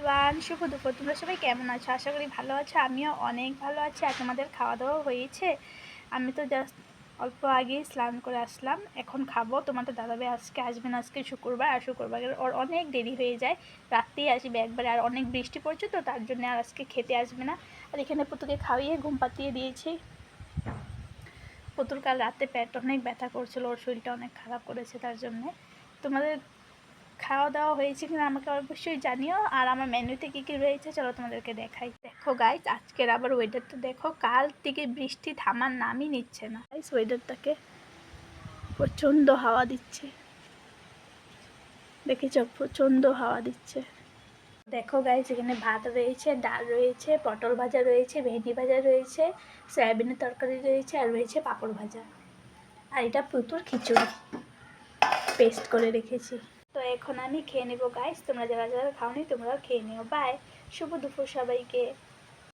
Everyone, শুভ দুপুর। তোমরা সবাই কেমন আছো? আশা করি ভালো আছো। আমিও অনেক ভালো আছি। আর তোমাদের খাওয়া দাওয়া হয়েছে? আমি তো জাস্ট অল্প আগেই স্নান করে আসলাম, এখন খাবো। তোমাদের দাদাভাই আজকে আসবে না, আজকে শুক্রবার, আর শুক্রবারের ওর অনেক দেরি হয়ে যায়, রাত্রেই আসবে একবারে। আর অনেক বৃষ্টি পড়ছে তো তার জন্য আর আজকে খেতে আসবে না। আর এখানে পুতুকে খাওয়িয়ে ঘুম পাতিয়ে দিয়েছি। পুতুর কাল রাতে পেট অনেক ব্যথা করছিল, ওর শরীরটা অনেক খারাপ করেছে তার জন্যে। তোমাদের খাওয়া দাওয়া হয়েছে কিনা আমাকে অবশ্যই জানিও। আর আমার মেনুতে কী কী রয়েছে চলো তোমাদেরকে দেখাই। দেখো গাইস, আজকের আবার ওয়েদারটা দেখো, কাল থেকে বৃষ্টি থামার নামই নিচ্ছে না। গাইস, ওয়েদারটাকে প্রচণ্ড হাওয়া দিচ্ছে, দেখেছ? প্রচণ্ড হাওয়া দিচ্ছে। দেখো গাইস, এখানে ভাত রয়েছে, ডাল রয়েছে, পটল ভাজা রয়েছে, ভেন্ডি ভাজা রয়েছে, সয়াবিনের তরকারি রয়েছে, আর রয়েছে পাঁপড় ভাজা। আর এটা পুতুর খিচুড়ি পেস্ট করে রেখেছি। তো এখন আমি খেয়ে নেবো গাইস। তোমরা যারা যারা খাওনি তোমরাও খেয়ে নিও। বাই, শুভ দুপুর সবাইকে।